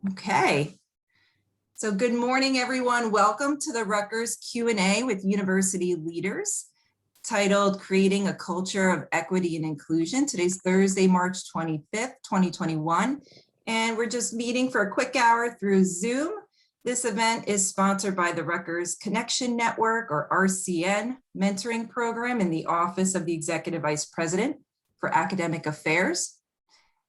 Okay, so good morning, everyone. Welcome to the Rutgers Q&A with University Leaders, titled Creating a Culture of Equity and Inclusion. Today's Thursday, March 25th, 2021, and we're just meeting for a quick hour through Zoom. This event is sponsored by the Rutgers Connection Network, or RCN, mentoring program in the Office of the Executive Vice President for Academic Affairs.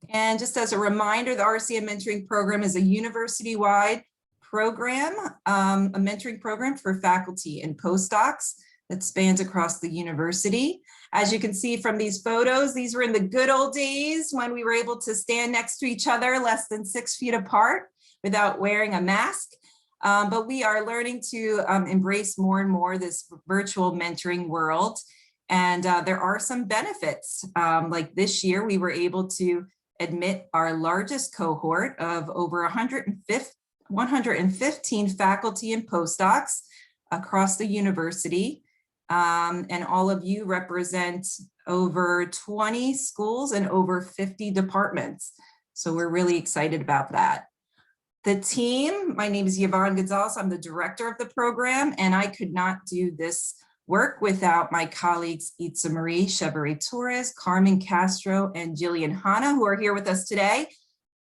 And just as a reminder, the RCN mentoring program is a university-wide program, a mentoring program for faculty and postdocs that spans across the university. As you can see from these photos, these were in the good old days when we were able to stand next to each other less than 6 feet apart without wearing a mask. But we are learning to embrace more and more this virtual mentoring world. And there are some benefits. Like this year, we were able to admit our largest cohort of over 115 faculty and postdocs across the university. And all of you represent over 20 schools and over 50 departments. So we're really excited about that. The team, my name is Yvonne Gonzalez. I'm the director of the program, and I could not do this work without my colleagues Itza Marie Chevrolet-Torres, Carmen Castro, and Jillian Hanna, who are here with us today.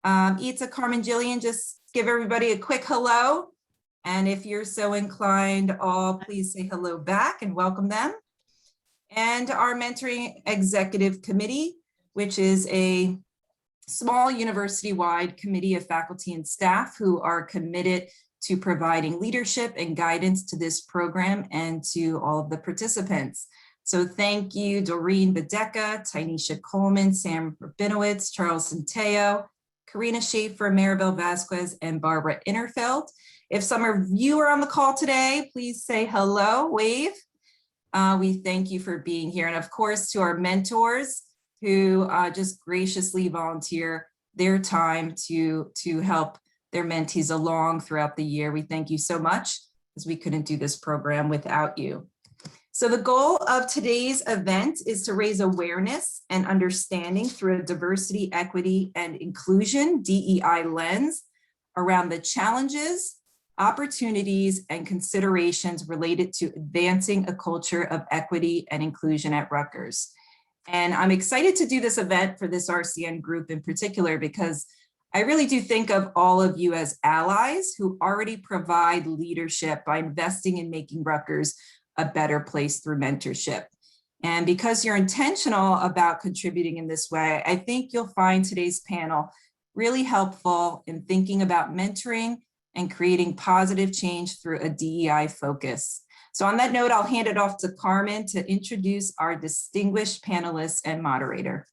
Itza, Carmen, Jillian, just give everybody a quick hello. And if you're so inclined, all please say hello back and welcome them. And our Mentoring Executive Committee, which is a small university-wide committee of faculty and staff who are committed to providing leadership and guidance to this program and to all of the participants. So thank you, Doreen Bedeca, Tynesha Coleman, Sam Rabinowitz, Charles Centeo, Karina Schaefer, Maribel Vasquez, and Barbara Innerfeld. If some of you are on the call today, please say hello, wave. We thank you for being here. And of course, to our mentors who just graciously volunteer their time to help their mentees along throughout the year. We thank you so much, because we couldn't do this program without you. So the goal of today's event is to raise awareness and understanding through a diversity, equity, and inclusion, DEI lens, around the challenges, opportunities, and considerations related to advancing a culture of equity and inclusion at Rutgers. And I'm excited to do this event for this RCN group in particular, because I really do think of all of you as allies who already provide leadership by investing in making Rutgers a better place through mentorship. And because you're intentional about contributing in this way, I think you'll find today's panel really helpful in thinking about mentoring and creating positive change through a DEI focus. So on that note, I'll hand it off to Carmen to introduce our distinguished panelists and moderator.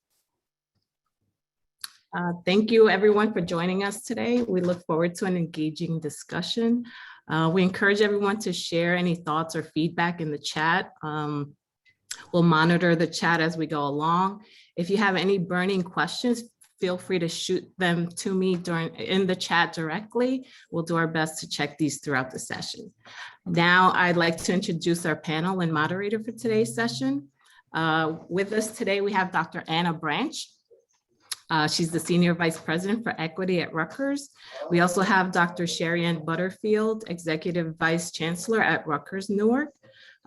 Thank you everyone for joining us today. We look forward to an engaging discussion. We encourage everyone to share any thoughts or feedback in the chat. We'll monitor the chat as we go along. If you have any burning questions, feel free to shoot them to me in the chat directly. We'll do our best to check these throughout the session. Now I'd like to introduce our panel and moderator for today's session. With us today, we have Dr. Anna Branch. She's the Senior Vice President for Equity at Rutgers. We also have Dr. Sherri-Ann Butterfield, Executive Vice Chancellor at Rutgers-Newark.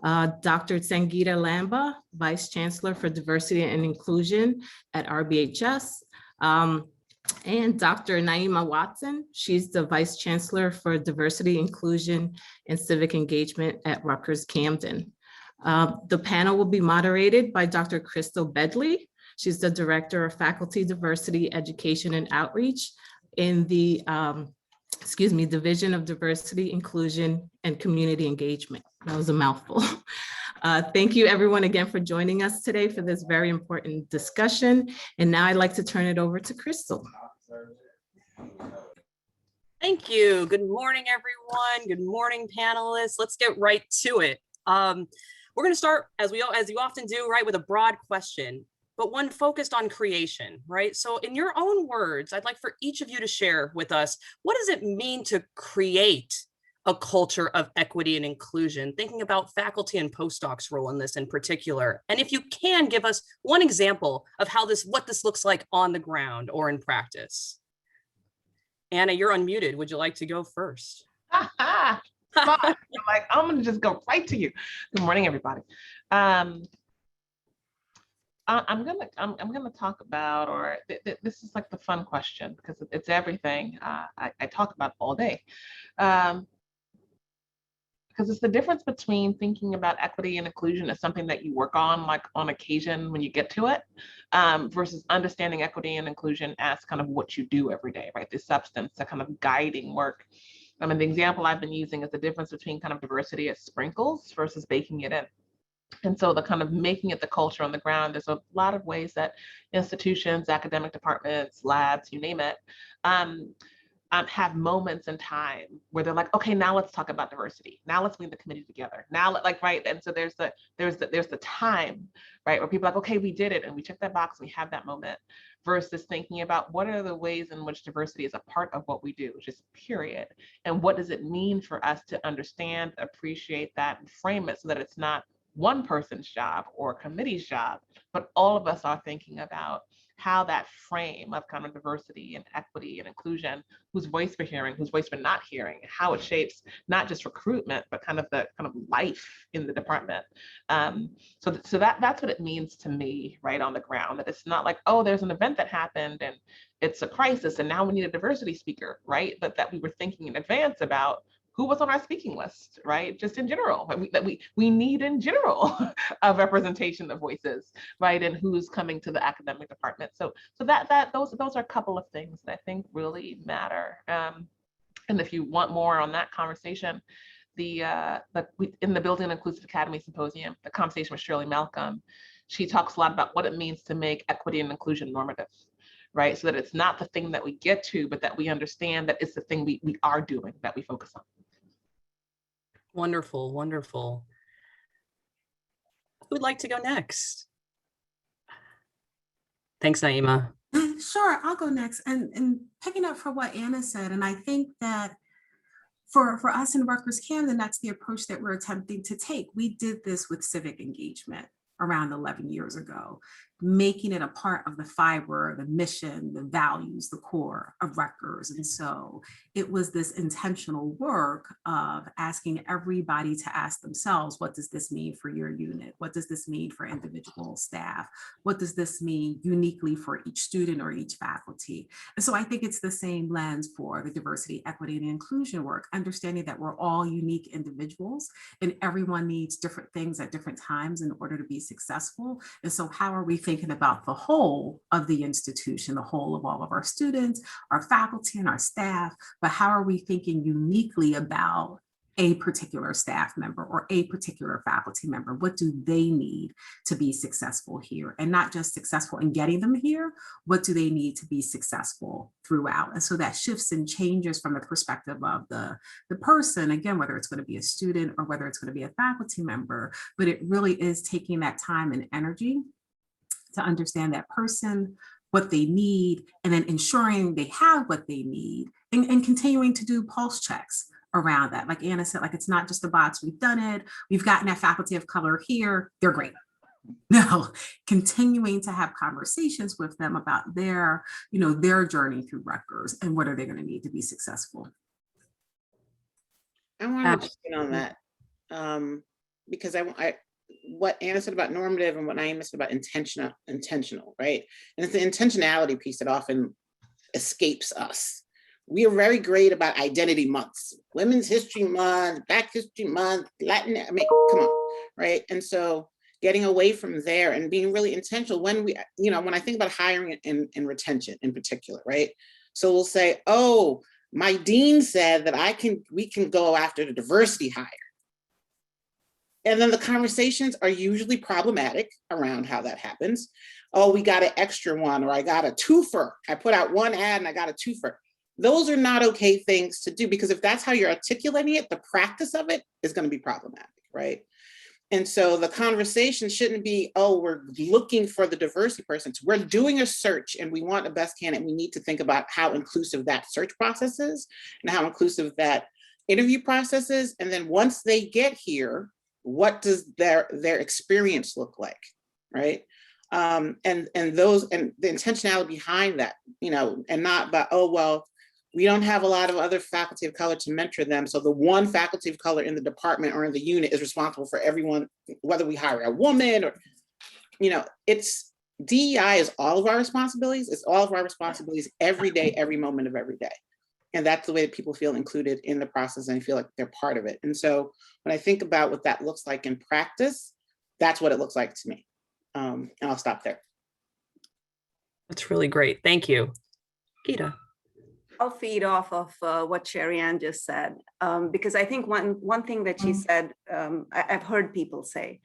Dr. Sangeeta Lamba, Vice Chancellor for Diversity and Inclusion at RBHS. And Dr. Nyeema Watson, she's the Vice Chancellor for Diversity, Inclusion, and Civic Engagement at Rutgers-Camden. The panel will be moderated by Dr. Crystal Bedley. She's the Director of Faculty Diversity, Education, and Outreach in the Division of Diversity, Inclusion, and Community Engagement. That was a mouthful. Thank you everyone again for joining us today for this very important discussion. And now I'd like to turn it over to Crystal. Thank you. Good morning, everyone. Good morning, panelists. Let's get right to it. We're going to start, as you often do, right, with a broad question, but one focused on creation, right? So in your own words, I'd like for each of you to share with us, what does it mean to create a culture of equity and inclusion, thinking about faculty and postdocs' role in this in particular? And if you can, give us one example of how what this looks like on the ground or in practice. Anna, you're unmuted. Would you like to go first? Fun. I'm gonna just go right to you. Good morning, everybody. I'm gonna talk about, or this is like the fun question because it's everything I talk about all day. Because it's the difference between thinking about equity and inclusion as something that you work on like on occasion when you get to it, versus understanding equity and inclusion as kind of what you do every day, right? The substance, the kind of guiding work. I mean, the example I've been using is the difference between kind of diversity as sprinkles versus baking it in. And so the kind of making it the culture on the ground, there's a lot of ways that institutions, academic departments, labs, you name it, have moments in time where they're like, okay, now let's talk about diversity. Now let's bring the committee together. Now, like, right. And so there's the time, right, where people are like, okay, we did it, and we check that box, and we have that moment, versus thinking about what are the ways in which diversity is a part of what we do, just period. And what does it mean for us to understand, appreciate that, and frame it so that it's not one person's job or a committee's job, but all of us are thinking about how that frame of kind of diversity and equity and inclusion, whose voice we're hearing, whose voice we're not hearing, how it shapes not just recruitment, but kind of the kind of life in the department. So that's what it means to me, right, on the ground, that it's not like, oh, there's an event that happened and it's a crisis and now we need a diversity speaker, right? But that we were thinking in advance about who was on our speaking list, right? Just in general, that we need in general a representation of voices, right? And who's coming to the academic department. So those are a couple of things that I think really matter. And if you want more on that conversation, in the Building Inclusive Academy Symposium, the conversation with Shirley Malcolm, she talks a lot about what it means to make equity and inclusion normative, right? So that it's not the thing that we get to, but that we understand that it's the thing we are doing, that we focus on. Wonderful, wonderful. Who would like to go next? Thanks, Nyeema. Sure, I'll go next. And picking up for what Anna said, and I think that for us in Rutgers-Camden, that's the approach that we're attempting to take. We did this with civic engagement around 11 years ago, making it a part of the fiber, the mission, the values, the core of Rutgers. And so it was this intentional work of asking everybody to ask themselves, what does this mean for your unit? What does this mean for individual staff? What does this mean uniquely for each student or each faculty? And so I think it's the same lens for the diversity, equity, and inclusion work, understanding that we're all unique individuals and everyone needs different things at different times in order to be successful. And so how are we thinking about the whole of the institution, the whole of all of our students, our faculty, and our staff, but how are we thinking uniquely about a particular staff member or a particular faculty member? What do they need to be successful here? And not just successful in getting them here, what do they need to be successful throughout? And so that shifts and changes from the perspective of the person, again, whether it's going to be a student or whether it's going to be a faculty member, but it really is taking that time and energy to understand that person, what they need, and then ensuring they have what they need, and continuing to do pulse checks around that. Like Anna said, like, it's not just a box, we've done it, we've gotten that faculty of color here, they're great. No, continuing to have conversations with them about their journey through Rutgers and what are they going to need to be successful. I want to chime in on that because what Anna said about normative and what Nyeema said about intentional, right? And it's the intentionality piece that often escapes us. We are very great about identity months, Women's History Month, Black History Month, Latin, I mean, come on, right? And so getting away from there and being really intentional when when I think about hiring and retention in particular, right? So we'll say, oh, my dean said that we can go after the diversity hire. And then the conversations are usually problematic around how that happens. Oh, we got an extra one, or I got a twofer. I put out one ad and I got a twofer. Those are not okay things to do, because if that's how you're articulating it, the practice of it is going to be problematic, right? And so the conversation shouldn't be, oh, we're looking for the diversity person. We're doing a search and we want the best candidate. We need to think about how inclusive that search process is and how inclusive that interview process is. And then once they get here, what does their experience look like, right? And the intentionality behind that, and not about, oh, well, we don't have a lot of other faculty of color to mentor them. So the one faculty of color in the department or in the unit is responsible for everyone, whether we hire a woman or, it's DEI is all of our responsibilities. It's all of our responsibilities every day, every moment of every day. And that's the way that people feel included in the process and feel like they're part of it. And so when I think about what that looks like in practice, that's what it looks like to me. And I'll stop there. That's really great. Thank you. Geeta. I'll feed off of what Sherri-Ann just said, because I think one thing that she said, I've heard people say,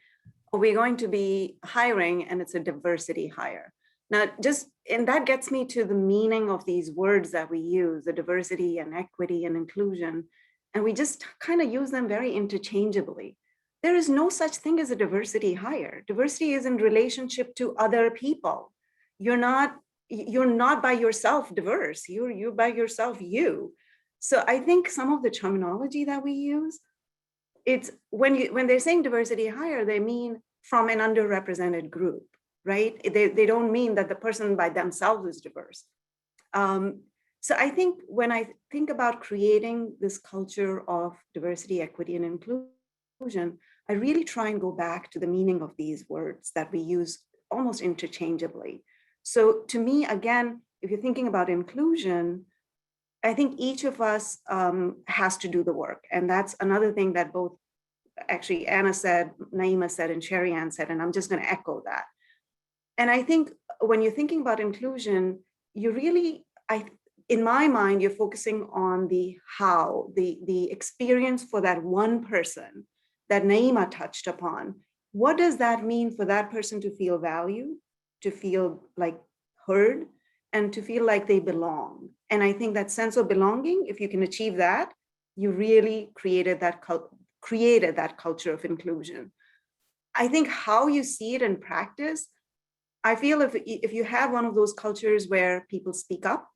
we're going to be hiring and it's a diversity hire. Now, and that gets me to the meaning of these words that we use, the diversity and equity and inclusion, and we just kind of use them very interchangeably. There is no such thing as a diversity hire. Diversity is in relationship to other people. You're not by yourself diverse, you're by yourself you. So I think some of the terminology that we use, it's when they're saying diversity hire, they mean from an underrepresented group, right? They don't mean that the person by themselves is diverse. So I think when I think about creating this culture of diversity, equity, and inclusion, I really try and go back to the meaning of these words that we use almost interchangeably. So to me, again, if you're thinking about inclusion, I think each of us has to do the work. And that's another thing that both actually Anna said, Nyeema said, and Sherri-Ann said, and I'm just going to echo that. And I think when you're thinking about inclusion, you really, in my mind, you're focusing on the how, the experience for that one person that Nyeema touched upon. What does that mean for that person to feel valued, to feel like heard, and to feel like they belong? And I think that sense of belonging, if you can achieve that, you really created that culture of inclusion. I think how you see it in practice, I feel if you have one of those cultures where people speak up,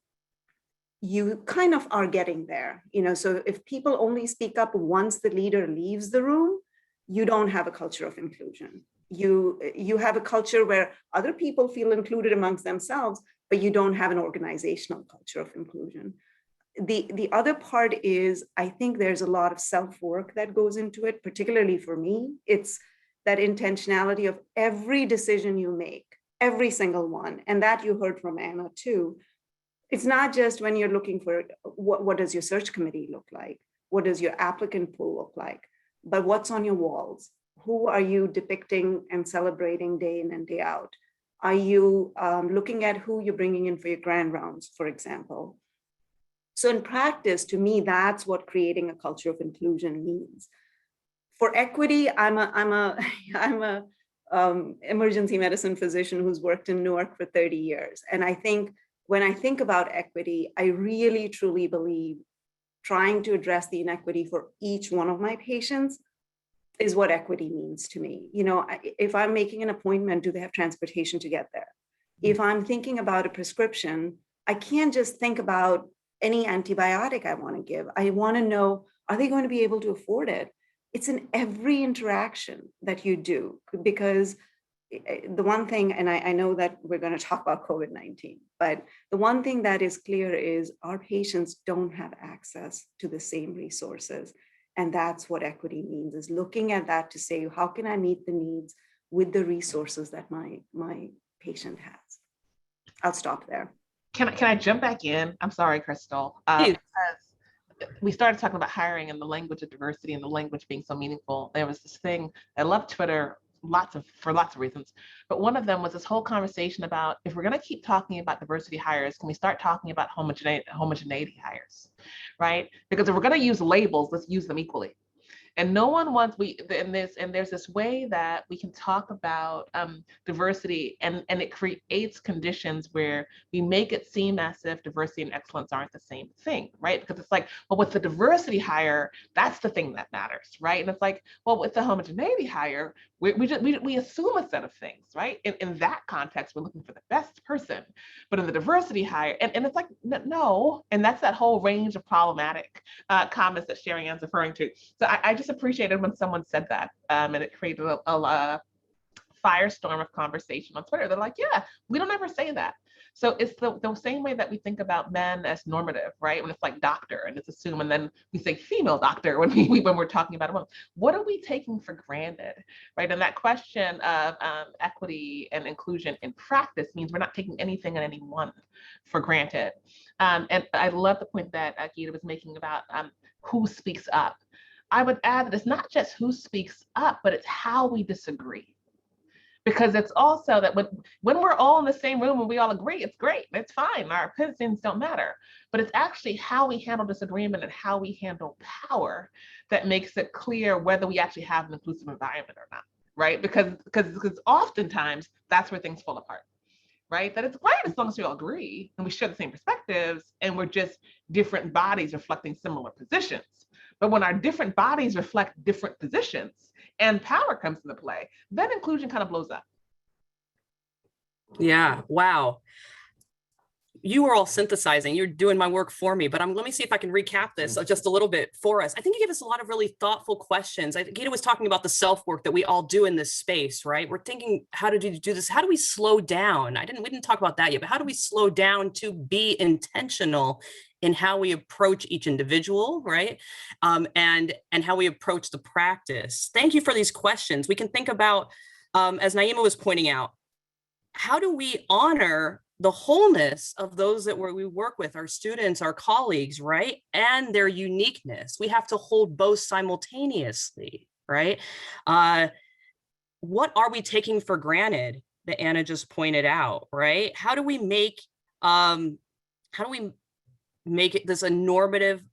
you kind of are getting there. So if people only speak up once the leader leaves the room, you don't have a culture of inclusion. You have a culture where other people feel included amongst themselves, but you don't have an organizational culture of inclusion. The other part is, I think there's a lot of self-work that goes into it, particularly for me. It's that intentionality of every decision you make, every single one. And that you heard from Anna too. It's not just when you're looking for what does your search committee look like? What does your applicant pool look like? But what's on your walls? Who are you depicting and celebrating day in and day out? Are you looking at who you're bringing in for your grand rounds, for example? So in practice, to me, that's what creating a culture of inclusion means. For equity, I'm a emergency medicine physician who's worked in Newark for 30 years. And I think when I think about equity, I really truly believe trying to address the inequity for each one of my patients is what equity means to me. If I'm making an appointment, do they have transportation to get there? If I'm thinking about a prescription, I can't just think about any antibiotic I want to give. I want to know, are they going to be able to afford it? It's in every interaction that you do, because the one thing, and I know that we're going to talk about COVID-19, but the one thing that is clear is our patients don't have access to the same resources. And that's what equity means, is looking at that to say, how can I meet the needs with the resources that my patient has? I'll stop there. Can I jump back in? I'm sorry, Crystal. Because we started talking about hiring and the language of diversity and the language being so meaningful. There was this thing, I love Twitter for lots of reasons, but one of them was this whole conversation about, if we're going to keep talking about diversity hires, can we start talking about homogeneity hires, right? Because if we're going to use labels, let's use them equally. And no one wants, there's this way that we can talk about diversity, and it creates conditions where we make it seem as if diversity and excellence aren't the same thing, right? Because it's like, well, with the diversity hire, that's the thing that matters, right? And it's like, well, with the homogeneity hire, we assume a set of things, right? In that context, we're looking for the best person. But in the diversity hire, and it's like, no, and that's that whole range of problematic comments that Sherri-Ann's referring to. So I just appreciated when someone said that, and it created a firestorm of conversation on Twitter. They're like, yeah, we don't ever say that. So it's the same way that we think about men as normative, right? When it's like doctor and it's assumed, and then we say female doctor when we're talking about a woman. What are we taking for granted, right? And that question of equity and inclusion in practice means we're not taking anything and anyone for granted. And I love the point that Geeta was making about who speaks up. I would add that it's not just who speaks up, but it's how we disagree. Because it's also that when we're all in the same room and we all agree, it's great, it's fine, our opinions don't matter. But it's actually how we handle disagreement and how we handle power that makes it clear whether we actually have an inclusive environment or not, right? Because oftentimes that's where things fall apart, right? That it's great as long as we all agree and we share the same perspectives and we're just different bodies reflecting similar positions. But when our different bodies reflect different positions and power comes into play, then inclusion kind of blows up. Yeah, wow. You are all synthesizing, you're doing my work for me, but let me see if I can recap this just a little bit for us. I think you gave us a lot of really thoughtful questions. Geeta was talking about the self-work that we all do in this space, right? We're thinking, how do you do this? How do we slow down? We didn't talk about that yet, but how do we slow down to be intentional in how we approach each individual, right? And how we approach the practice. Thank you for these questions. We can think about, as Nyeema was pointing out, how do we honor the wholeness of those that we work with, our students, our colleagues, right? And their uniqueness. We have to hold both simultaneously, right? What are we taking for granted that Anna just pointed out, right? How do we make it this a normative?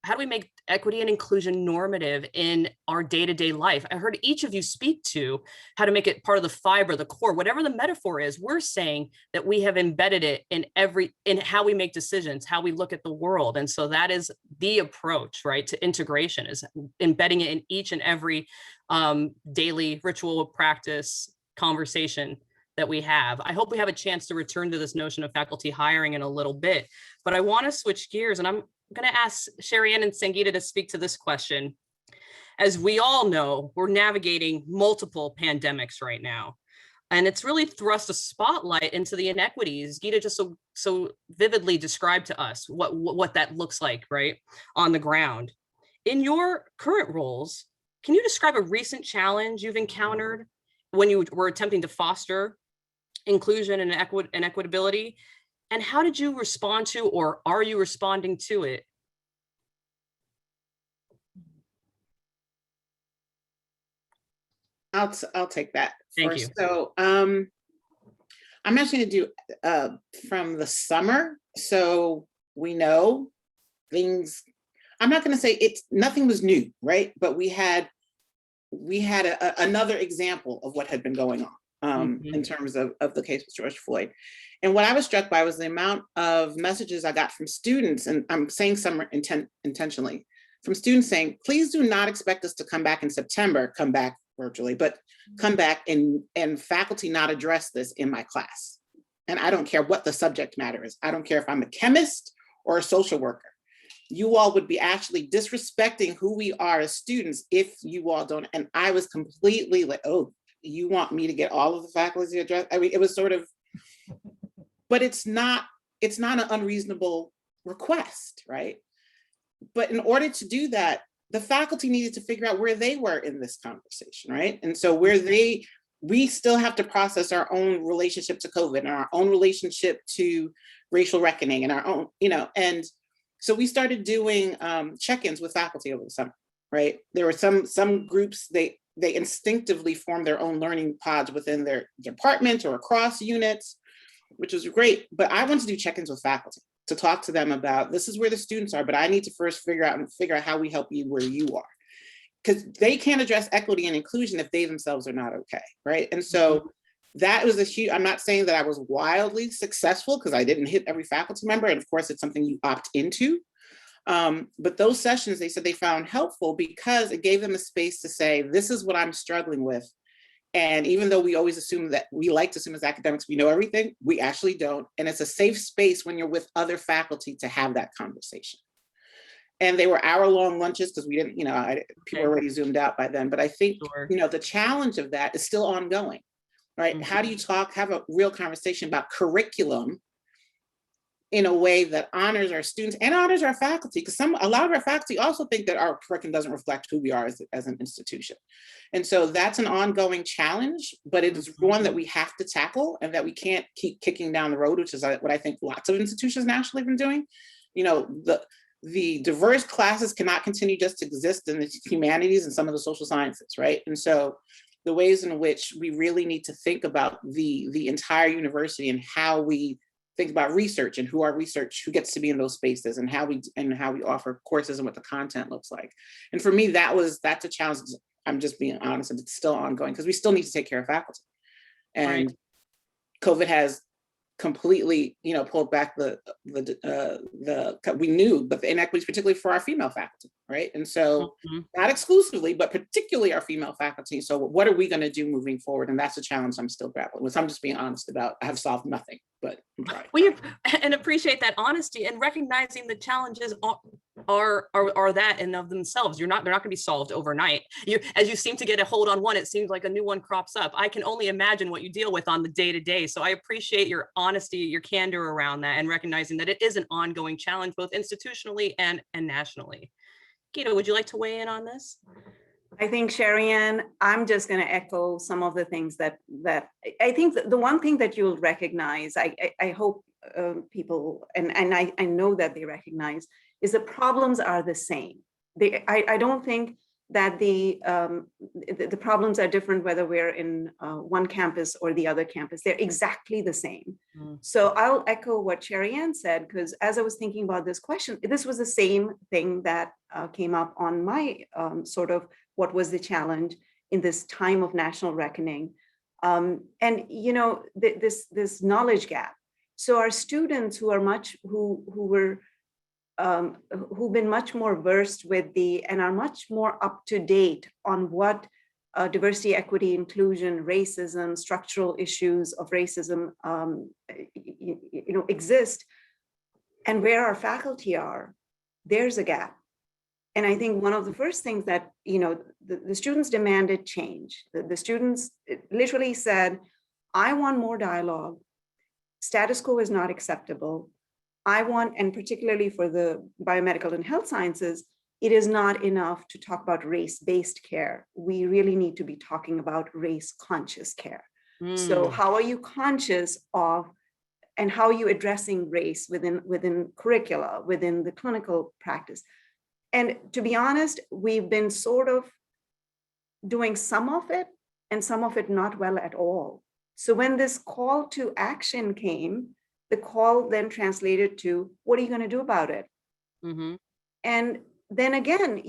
How do we make equity and inclusion normative in our day-to-day life? I heard each of you speak to how to make it part of the fiber, the core, whatever the metaphor is. We're saying that we have embedded it in how we make decisions, how we look at the world. And so that is the approach, right, to integration, is embedding it in each and every daily ritual, practice, conversation that we have. I hope we have a chance to return to this notion of faculty hiring in a little bit, but I want to switch gears, and I'm going to ask Sherri-Ann and Sangeeta to speak to this question. As we all know, we're navigating multiple pandemics right now, and it's really thrust a spotlight into the inequities. Geeta just so vividly described to us what that looks like, right, on the ground. In your current roles, can you describe a recent challenge you've encountered when you were attempting to foster inclusion and equitability? And how did you respond to, or are you responding to it? I'll take that. Thank first. you. So I'm actually going to do from the summer. So we know things. I'm not going to say nothing was new, right? But we had another example of what had been going on in terms of the case with George Floyd. And what I was struck by was the amount of messages I got from students, and I'm saying some intentionally, from students saying, please do not expect us to come back in September, come back virtually, but come back and faculty not address this in my class. And I don't care what the subject matter is. I don't care if I'm a chemist or a social worker. You all would be actually disrespecting who we are as students if you all don't. And I was completely like, oh, you want me to get all of the faculty address? I mean, it was sort of, but it's not an unreasonable request, right? But in order to do that, the faculty needed to figure out where they were in this conversation, right? And so we still have to process our own relationship to COVID and our own relationship to racial reckoning and our own, and so we started doing check-ins with faculty over the summer, right? There were some groups, they instinctively formed their own learning pods within their department or across units, which was great. But I wanted to do check-ins with faculty to talk to them about, this is where the students are, but I need to first figure out how we help you where you are. Because they can't address equity and inclusion if they themselves are not okay, right? And so that was a huge, I'm not saying that I was wildly successful because I didn't hit every faculty member. And of course, it's something you opt into. But those sessions, they said they found helpful because it gave them a space to say, this is what I'm struggling with. And even though we always assume that we like to assume as academics, we know everything, we actually don't. And it's a safe space when you're with other faculty to have that conversation. And they were hour-long lunches because we didn't, people were already zoomed out by then. But I think, the challenge of that is still ongoing, right? How do you have a real conversation about curriculum in a way that honors our students and honors our faculty, because a lot of our faculty also think that our curriculum doesn't reflect who we are as an institution. And so that's an ongoing challenge, but it is one that we have to tackle and that we can't keep kicking down the road, which is what I think lots of institutions nationally have been doing. You know, the diverse classes cannot continue just to exist in the humanities and some of the social sciences, right? And so the ways in which we really need to think about the entire university and how we think about research and who who gets to be in those spaces and how we offer courses and what the content looks like. And for me, that's a challenge. I'm just being honest, and it's still ongoing because we still need to take care of faculty. And Right. COVID has completely, pulled back we knew, but the inequities, particularly for our female faculty, right? And so not exclusively, but particularly our female faculty. So what are we going to do moving forward? And that's a challenge I'm still grappling with. I'm just being honest about, I have solved nothing, but I'm trying. And appreciate that honesty and recognizing the challenges are that in of themselves. They're not going to be solved overnight. As you seem to get a hold on one, it seems like a new one crops up. I can only imagine what you deal with on the day-to-day. So I appreciate your honesty, your candor around that, and recognizing that it is an ongoing challenge, both institutionally and nationally. Gita, would you like to weigh in on this? I think, Sherri-Ann, I'm just going to echo some of the things that I think the one thing that you'll recognize, I hope people, and I know that they recognize, is the problems are the same. I don't think that the problems are different whether we're in one campus or the other campus. They're exactly the same. So I'll echo what Sherri-Ann said, because as I was thinking about this question, this was the same thing that came up on my sort of what was the challenge in this time of national reckoning. And this knowledge gap. So our students who've been much more versed with and are much more up to date on what diversity, equity, inclusion, racism, structural issues of racism, exist, and where our faculty are, there's a gap. And I think one of the first things that, the students demanded change. The students literally said, I want more dialogue. Status quo is not acceptable. I want, and particularly for the biomedical and health sciences, it is not enough to talk about race-based care. We really need to be talking about race-conscious care. So how are you conscious of, and how are you addressing race within curricula, within the clinical practice? And to be honest, we've been sort of doing some of it and some of it not well at all. So when this call to action came, the call then translated to, what are you going to do about it? And then again,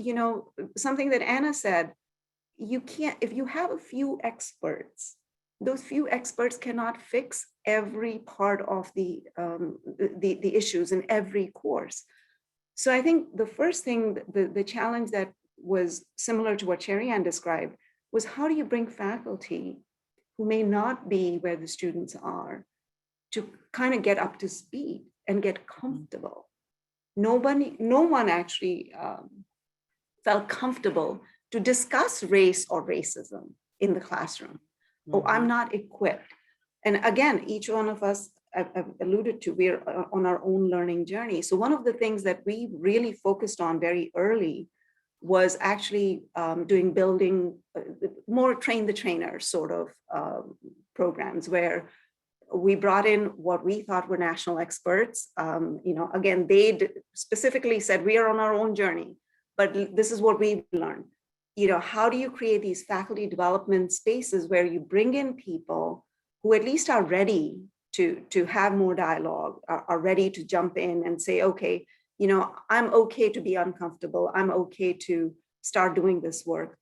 something that Anna said, you can't, if you have a few experts, those few experts cannot fix every part of the issues in every course. So I think the first thing, the challenge that was similar to what Sherri-Ann described was, how do you bring faculty who may not be where the students are to kind of get up to speed and get comfortable? No one actually felt comfortable to discuss race or racism in the classroom. Oh, I'm not equipped. And again, each one of us, I've alluded to, we're on our own learning journey. So one of the things that we really focused on very early was actually building more train the trainer sort of programs, where we brought in what we thought were national experts. Again, they specifically said, we are on our own journey, but this is what we've learned. How do you create these faculty development spaces where you bring in people who at least are ready to have more dialogue, are ready to jump in and say, okay, I'm okay to be uncomfortable. I'm okay to start doing this work.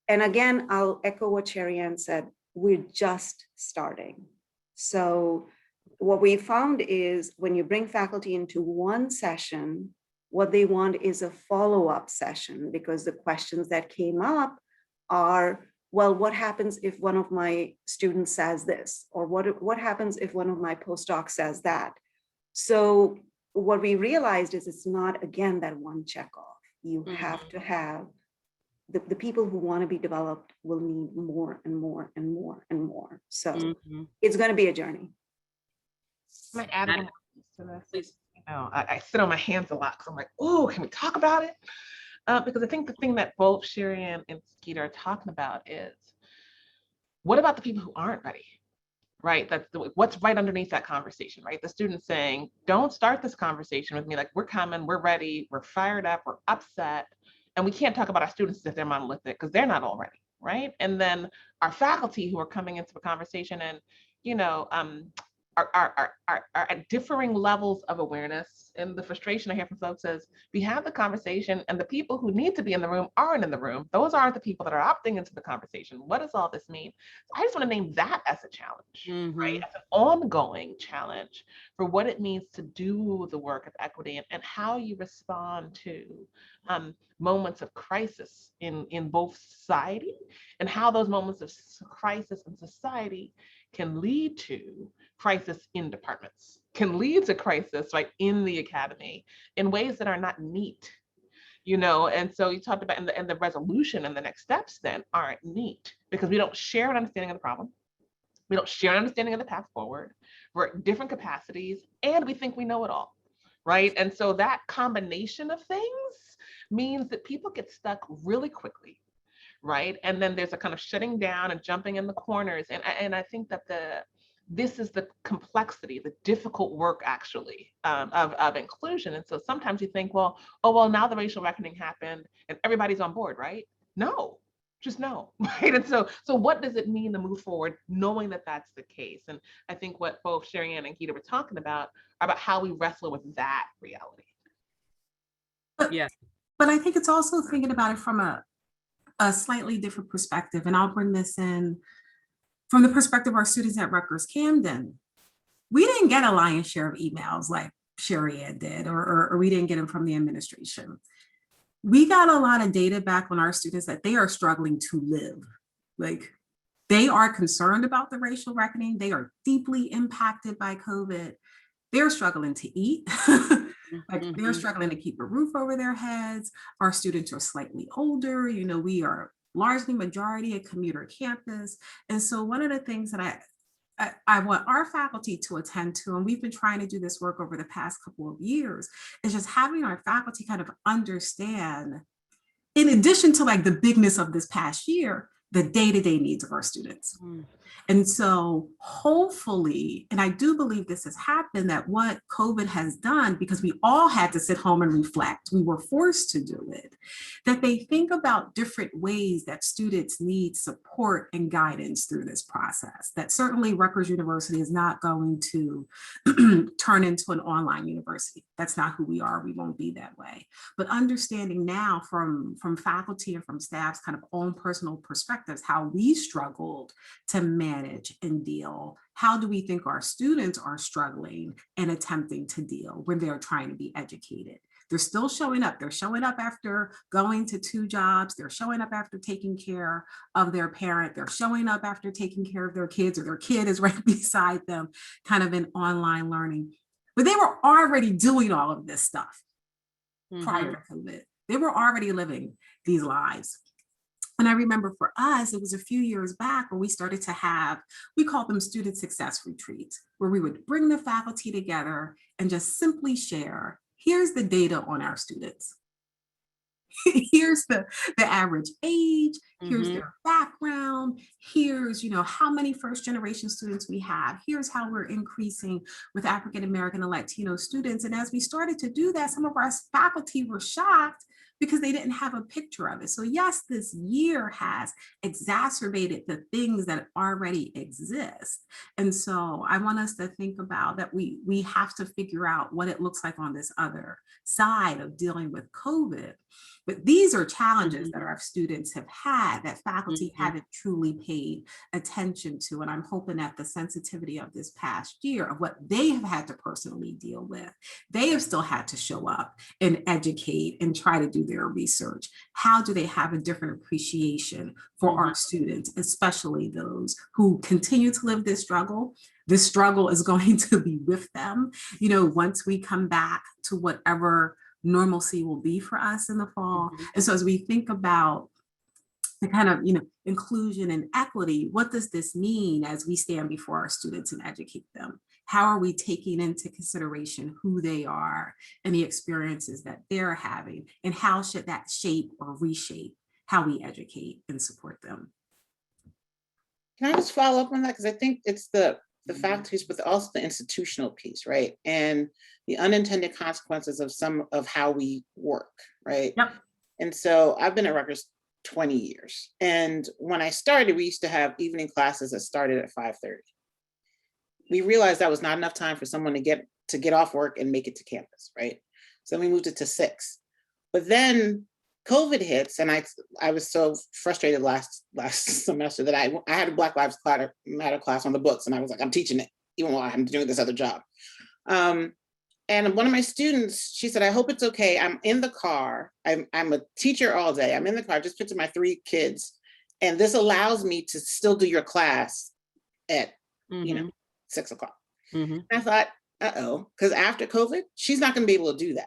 And again, I'll echo what Sherri-Ann said, we're just starting. So what we found is, when you bring faculty into one session, what they want is a follow-up session, because the questions that came up are, well, what happens if one of my students says this? Or what happens if one of my postdocs says that? So what we realized is, it's not, again, that one checkoff. You have to have, the people who want to be developed will need more and more and more and more. So it's going to be a journey. I might add one to this? Please. You know, I sit on my hands a lot because I'm like, oh, can we talk about it? Because I think the thing that both Sherri-Ann and Sangeeta are talking about is, what about the people who aren't ready? Right? That's what's right underneath that conversation, right? The students saying, don't start this conversation with me. Like, we're coming, we're ready, we're fired up, we're upset. And we can't talk about our students if they're monolithic because they're not all ready, right? And then our faculty who are coming into the conversation and, you know, are at differing levels of awareness. And the frustration I hear from folks is, we have the conversation and the people who need to be in the room aren't in the room. Those aren't the people that are opting into the conversation. What does all this mean? So I just want to name that as a challenge, right? As an ongoing challenge for what it means to do the work of equity and how you respond to moments of crisis in both society, and how those moments of crisis in society can lead to crisis in departments, can lead to crisis right in the academy in ways that are not neat, you know. And so you talked about, and the resolution and the next steps then aren't neat because we don't share an understanding of the problem. We don't share an understanding of the path forward. We're at different capacities and we think we know it all, right? And so that combination of things means that people get stuck really quickly, right? And then there's a kind of shutting down and jumping in the corners. And I think that this is the complexity, the difficult work actually of inclusion. And so sometimes you think, well, oh, well, now the racial reckoning happened and everybody's on board, right? No, just no, right? And so what does it mean to move forward knowing that that's the case? And I think what both Sherri-Ann and Sangeeta were talking about are about how we wrestle with that reality. Yeah. But I think it's also thinking about it from a slightly different perspective. And I'll bring this in from the perspective of our students at Rutgers-Camden. We didn't get a lion's share of emails like Sherri-Ann did, or we didn't get them from the administration. We got a lot of data back on our students that they are struggling to live. Like, they are concerned about the racial reckoning. They are deeply impacted by COVID. They're struggling to eat. Like, they're struggling to keep a roof over their heads. Our students are slightly older. You know, we are largely majority a commuter campus. And so one of the things that I want our faculty to attend to, and we've been trying to do this work over the past couple of years, is just having our faculty kind of understand, in addition to like the bigness of this past year, the day-to-day needs of our students. And so hopefully, and I do believe this has happened, that what COVID has done, because we all had to sit home and reflect, we were forced to do it, that they think about different ways that students need support and guidance through this process. That certainly Rutgers University is not going to turn into an online university. That's not who we are. We won't be that way. But understanding now from faculty and from staff's kind of own personal perspectives, how we struggled to manage and deal. How do we think our students are struggling and attempting to deal when they're trying to be educated? They're still showing up. They're showing up after going to 2 jobs. They're showing up after taking care of their parent. They're showing up after taking care of their kids, or their kid is right beside them, kind of in online learning. But they were already doing all of this stuff prior to COVID. They were already living these lives. And I remember for us, it was a few years back where we started to have, we called them student success retreats, where we would bring the faculty together and just simply share, here's the data on our students. Here's the average age, here's their background, here's, you know, how many first generation students we have, here's how we're increasing with African American and Latino students. And as we started to do that, some of our faculty were shocked because they didn't have a picture of it. So yes, this year has exacerbated the things that already exist. And so I want us to think about that we have to figure out what it looks like on this other side of dealing with COVID. But these are challenges that our students have had that faculty haven't truly paid attention to. And I'm hoping that the sensitivity of this past year of what they have had to personally deal with, they have still had to show up and educate and try to do their research. How do they have a different appreciation for our students, especially those who continue to live this struggle? This struggle is going to be with them, you know, once we come back to whatever normalcy will be for us in the fall. And so as we think about the kind of, you know, inclusion and equity, what does this mean as we stand before our students and educate them? how are we taking into consideration who they are and the experiences that they're having, and how should that shape or reshape how we educate and support them? Can I just follow up on that? Because I think it's the fact piece, but also the institutional piece, right? And the unintended consequences of some of how we work, right? Yep. And so I've been at Rutgers 20 years. And when I started, we used to have evening classes that started at 5:30. We realized that was not enough time for someone to get off work and make it to campus, right? So we moved it to 6. But then COVID hits, and I was so frustrated last semester that I had a Black Lives Matter class on the books, and I was like, I'm teaching it, even while I'm doing this other job. And one of my students, she said, I hope it's okay. I'm in the car. I'm a teacher all day. I'm in the car. I just picked up my 3 kids. And this allows me to still do your class at, 6 o'clock. And I thought, because after COVID, she's not going to be able to do that,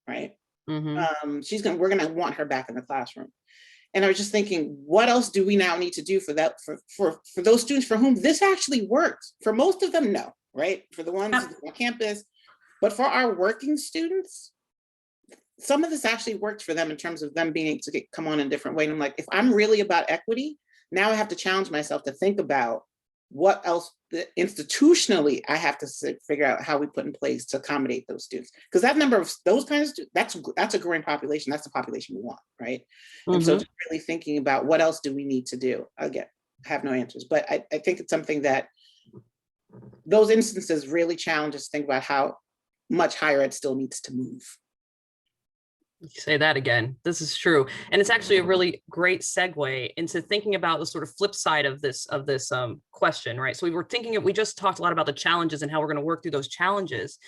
right? We're going to want her back in the classroom. And I was just thinking, what else do we now need to do for that, for those students for whom this actually works? For most of them, no, right? For the ones on campus. But for our working students, some of this actually worked for them in terms of them being able to come on in a different way. And I'm like, if I'm really about equity, now I have to challenge myself to think about what else institutionally I have to figure out how we put in place to accommodate those students. Because that number of those kinds of students, that's a growing population. That's the population we want, right? And so just really thinking about what else do we need to do? Again, I have no answers, but I think it's something that those instances really challenge us to think about how much higher ed still needs to move. You say that again. This is true. And it's actually a really great segue into thinking about the sort of flip side of this question, right? So we just talked a lot about the challenges and how we're going to work through those challenges.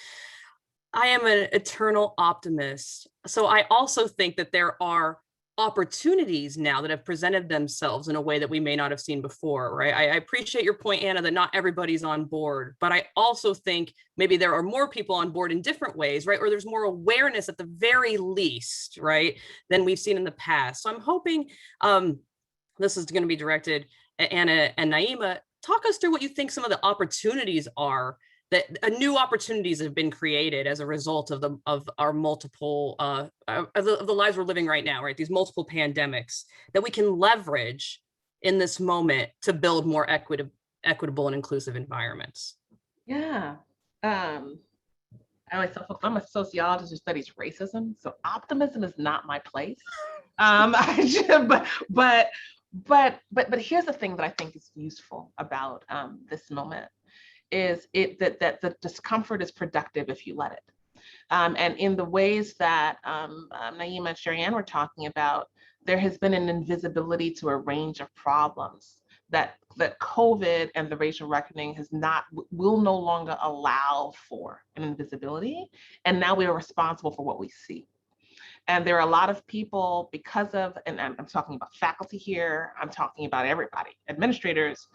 I am an eternal optimist. So I also think that there are opportunities now that have presented themselves in a way that we may not have seen before, right? I appreciate your point, Anna, that not everybody's on board, but I also think maybe there are more people on board in different ways, right? Or there's more awareness at the very least, right, than we've seen in the past. So I'm hoping this is going to be directed at Anna and Nyeema. Talk us through what you think some of the opportunities are, that new opportunities have been created as a result of our multiple of the lives we're living right now, right? These multiple pandemics that we can leverage in this moment to build more equitable and inclusive environments. Yeah. I always tell folks I'm a sociologist who studies racism, so optimism is not my place. But here's the thing that I think is useful about this moment. Is that the discomfort is productive if you let it. And in the ways that Nyeema and Sherri-Ann were talking about, there has been an invisibility to a range of problems that COVID and the racial reckoning will no longer allow for an invisibility. And now we are responsible for what we see. And there are a lot of people because of, and I'm talking about faculty here, I'm talking about everybody, administrators,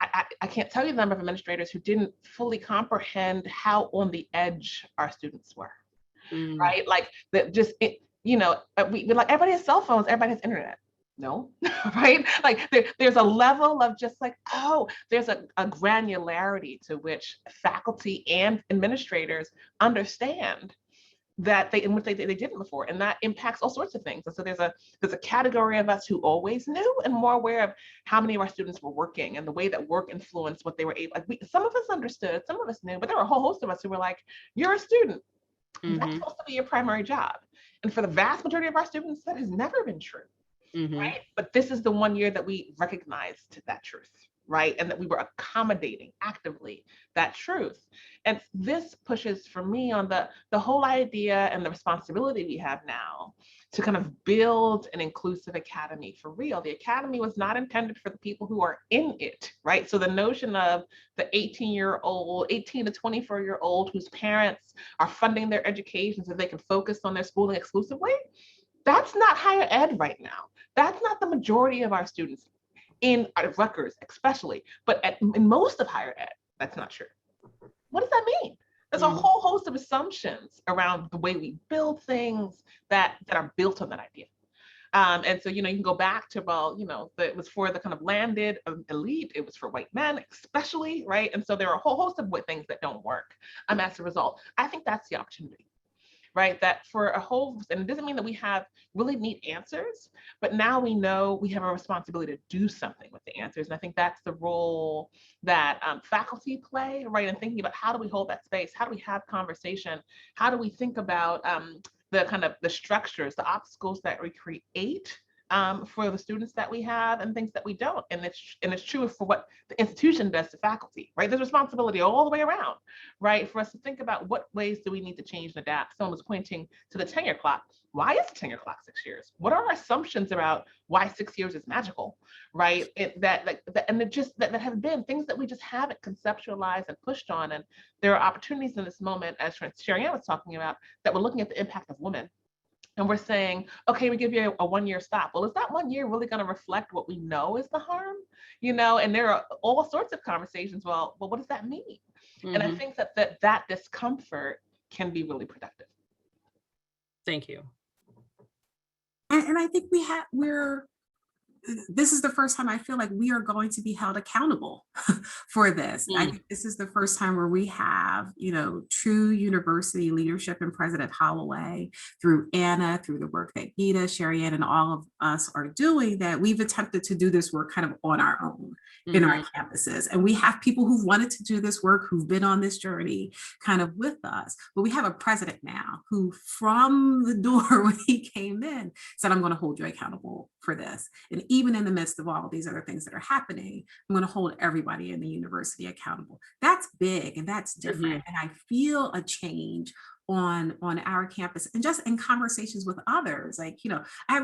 I can't tell you the number of administrators who didn't fully comprehend how on the edge our students were, right? Like that we like everybody has cell phones, everybody has internet. No, right? Like there's a level of just like, there's a granularity to which faculty and administrators understand that in which they didn't before, and that impacts all sorts of things. And so there's a category of us who always knew and more aware of how many of our students were working and the way that work influenced what they were able. Some of us understood, some of us knew, but there were a whole host of us who were like, "You're a student. That's supposed to be your primary job." And for the vast majority of our students, that has never been true, right? But this is the one year that we recognized that truth, right? And that we were accommodating actively that truth. And this pushes for me on the whole idea and the responsibility we have now to kind of build an inclusive academy for real. The academy was not intended for the people who are in it, right? So the notion of the 18 to 24-year-old whose parents are funding their education so they can focus on their schooling exclusively, that's not higher ed right now. That's not the majority of our students in Rutgers especially, but in most of higher ed, that's not true. What does that mean? There's a whole host of assumptions around the way we build things that are built on that idea. And so, you can go back to, well, it was for the kind of landed elite, it was for white men especially, right? And so there are a whole host of things that don't work as a result. I think that's the opportunity, right? That for a whole, and it doesn't mean that we have really neat answers, but now we know we have a responsibility to do something with the answers. And I think that's the role that faculty play, right? And thinking about how do we hold that space? How do we have conversation? How do we think about the structures, the obstacles that we create for the students that we have and things that we don't. And it's true for what the institution does to faculty, right? There's responsibility all the way around, right? For us to think about what ways do we need to change and adapt. Someone was pointing to the tenure clock. Why is the tenure clock 6 years? What are our assumptions about why 6 years is magical, right? That have been things that we just haven't conceptualized and pushed on. And there are opportunities in this moment, as Sherri-Ann was talking about, that we're looking at the impact of women. And we're saying, okay, we give you a 1 year stop. Well, is that 1 year really going to reflect what we know is the harm? And there are all sorts of conversations. Well, what does that mean? Mm-hmm. And I think that discomfort can be really productive. Thank you. And I think this is the first time I feel like we are going to be held accountable for this. I think this is the first time where we have, true university leadership and President Holloway, through Anna, through the work that Gita, Sherri-Ann, and all of us are doing, that we've attempted to do this work kind of on our own in our campuses. And we have people who've wanted to do this work, who've been on this journey kind of with us. But we have a president now who, from the door when he came in, said, I'm going to hold you accountable for this. And even in the midst of all of these other things that are happening, I'm going to hold everybody in the university accountable. That's big and that's different. And I feel a change on our campus, and just in conversations with others. Like, I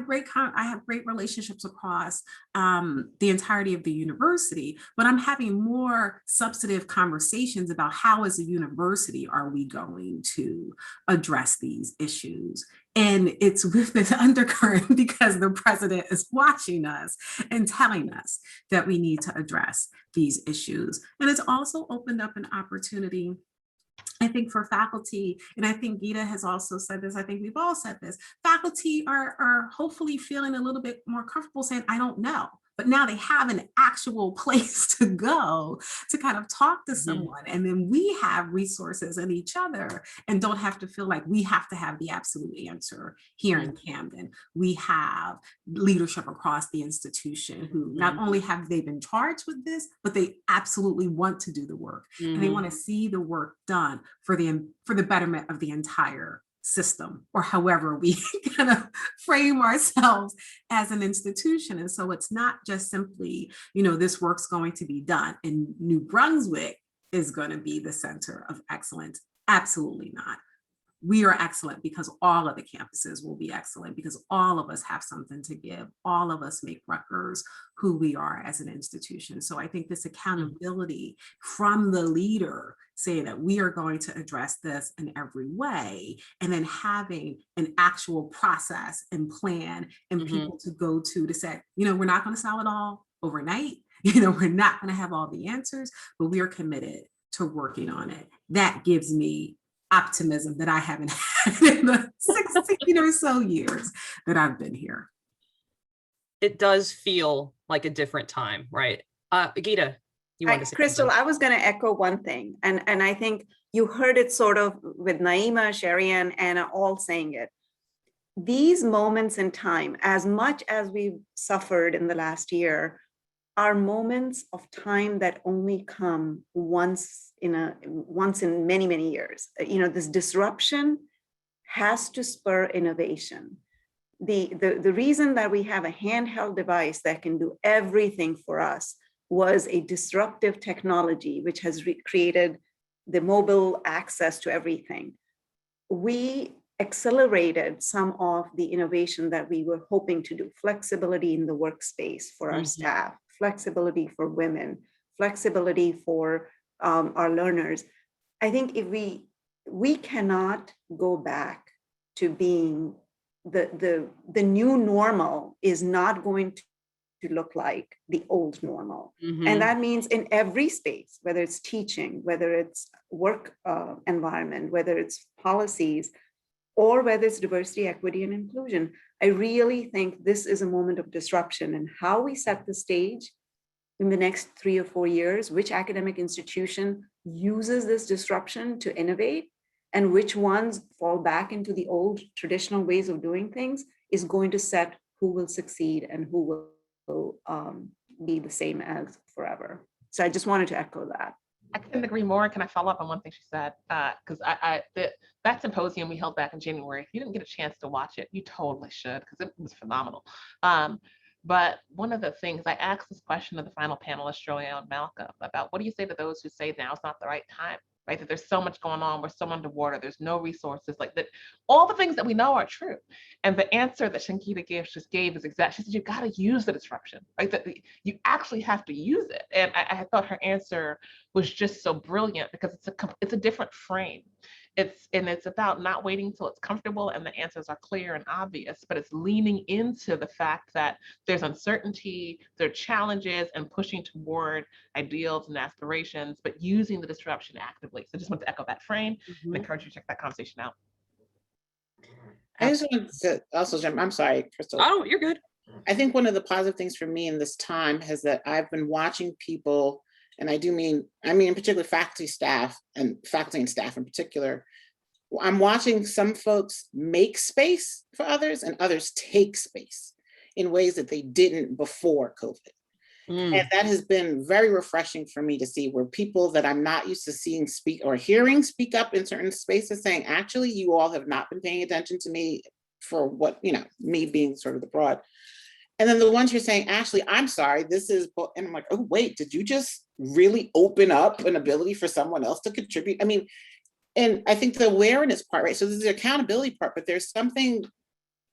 have great relationships across the entirety of the university, but I'm having more substantive conversations about how as a university are we going to address these issues. And it's with this undercurrent because the president is watching us and telling us that we need to address these issues. And it's also opened up an opportunity, I think, for faculty, and I think Gita has also said this, I think we've all said this, faculty are hopefully feeling a little bit more comfortable saying, I don't know. But now they have an actual place to go to kind of talk to someone. And then we have resources in each other and don't have to feel like we have to have the absolute answer here in Camden. We have leadership across the institution who not only have they been charged with this, but they absolutely want to do the work. And they want to see the work done for the betterment of the entire system, or however we kind of frame ourselves as an institution. And so it's not just simply, this work's going to be done and New Brunswick is going to be the center of excellence. Absolutely not. We are excellent because all of the campuses will be excellent, because all of us have something to give. All of us make Rutgers who we are as an institution. So I think this accountability from the leader saying that we are going to address this in every way, and then having an actual process and plan and people to go to say, we're not going to solve it all overnight. We're not going to have all the answers, but we are committed to working on it. That gives me optimism that I haven't had in the 16 or so years that I've been here. It does feel like a different time, right? Gita, you want to say Crystal, something? I was going to echo one thing, and I think you heard it sort of with Nyeema, Sherri-Ann, Anna all saying it. These moments in time, as much as we've suffered in the last year, are moments of time that only come once in many, many years. This disruption has to spur innovation. The reason that we have a handheld device that can do everything for us was a disruptive technology, which has created the mobile access to everything. We accelerated some of the innovation that we were hoping to do, flexibility in the workspace for our staff, flexibility for women, flexibility for our learners. I think if we cannot go back to being the new normal is not going to look like the old normal. And that means in every space, whether it's teaching, whether it's work environment, whether it's policies, or whether it's diversity, equity, and inclusion. I really think this is a moment of disruption, and how we set the stage in the next 3 or 4 years, which academic institution uses this disruption to innovate and which ones fall back into the old traditional ways of doing things, is going to set who will succeed and who will be the same as forever. So I just wanted to echo that. I couldn't agree more. Can I follow up on one thing she said? Because that symposium we held back in January, if you didn't get a chance to watch it, you totally should, because it was phenomenal. But one of the things, I asked this question of the final panelist, Sherri-Ann about what do you say to those who say now's not the right time, right? That there's so much going on, we're so underwater, there's no resources, like that, all the things that we know are true. And the answer that Sangeeta just gave is exact. She said, you've got to use the disruption, right? That you actually have to use it. And I thought her answer was just so brilliant, because it's a different frame. It's about not waiting till it's comfortable and the answers are clear and obvious, but it's leaning into the fact that there's uncertainty, there are challenges, and pushing toward ideals and aspirations, but using the disruption actively. So I just want to echo that frame and encourage you to check that conversation out. I just wanted to also jump, I'm sorry, Crystal. Oh, you're good. I think one of the positive things for me in this time is that I've been watching people, and I mean in particular faculty and staff in particular, I'm watching some folks make space for others and others take space in ways that they didn't before COVID. And that has been very refreshing for me to see, where people that I'm not used to seeing speak or hearing speak up in certain spaces, saying, actually, you all have not been paying attention to me for what, me being sort of the broad. And then the ones who are saying, Ashley, I'm sorry, this is, and I'm like, oh, wait, did you just really open up an ability for someone else to contribute? I mean, and I think the awareness part, right? So there's the accountability part, but there's something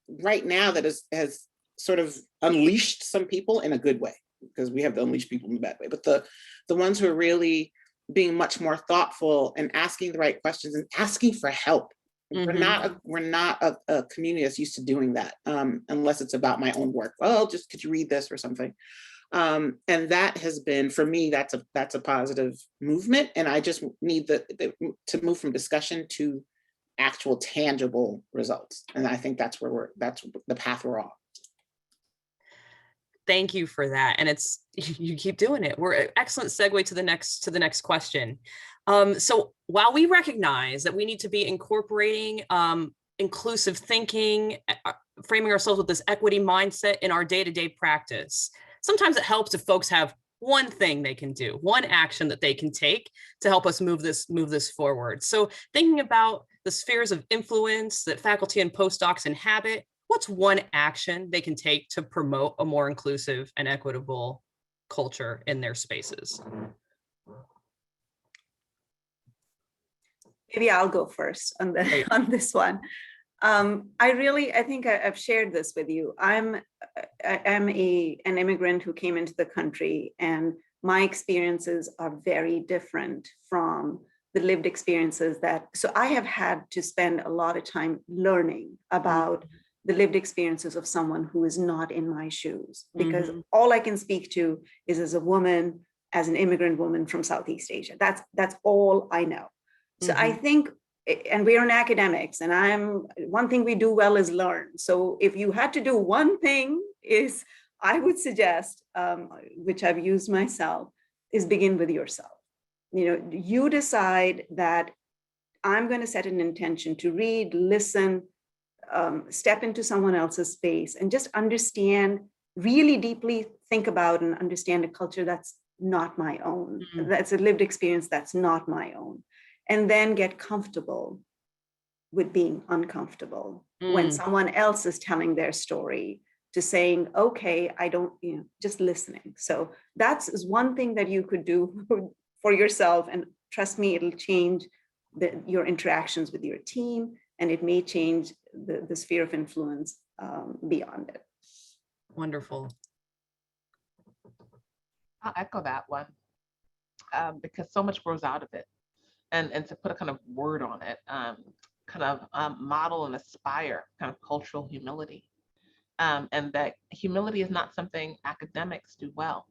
right now that has sort of unleashed some people in a good way, because we have to unleash people in a bad way. But the ones who are really being much more thoughtful and asking the right questions and asking for help. We're not a community that's used to doing that, unless it's about my own work. Well, just could you read this or something? And that has been, for me, that's a positive movement. And I just need to move from discussion to actual tangible results. And I think that's the path we're on. Thank you for that. And you keep doing it. We're an excellent segue to the next question. So while we recognize that we need to be incorporating inclusive thinking, framing ourselves with this equity mindset in our day-to-day practice, sometimes it helps if folks have one thing they can do, one action that they can take to help us move this forward. So thinking about the spheres of influence that faculty and postdocs inhabit, what's one action they can take to promote a more inclusive and equitable culture in their spaces? Maybe I'll go first on this one. I think I've shared this with you. I'm an immigrant who came into the country, and my experiences are very different from the lived experiences so I have had to spend a lot of time learning about the lived experiences of someone who is not in my shoes, because all I can speak to is as a woman, as an immigrant woman from Southeast Asia. That's all I know. So I think, and we're in academics, and one thing we do well is learn. So if you had to do one thing, I would suggest, which I've used myself, is begin with yourself. You decide that I'm going to set an intention to read, listen, step into someone else's space, and just understand, really deeply think about and understand a culture that's not my own. That's a lived experience that's not my own. And then get comfortable with being uncomfortable when someone else is telling their story, to saying, okay, I don't, just listening. So that's one thing that you could do for yourself. And trust me, it'll change your interactions with your team, and it may change the sphere of influence beyond it. Wonderful. I'll echo that one, because so much grows out of it. And to put a kind of word on it, model and aspire kind of cultural humility. And that humility is not something academics do well.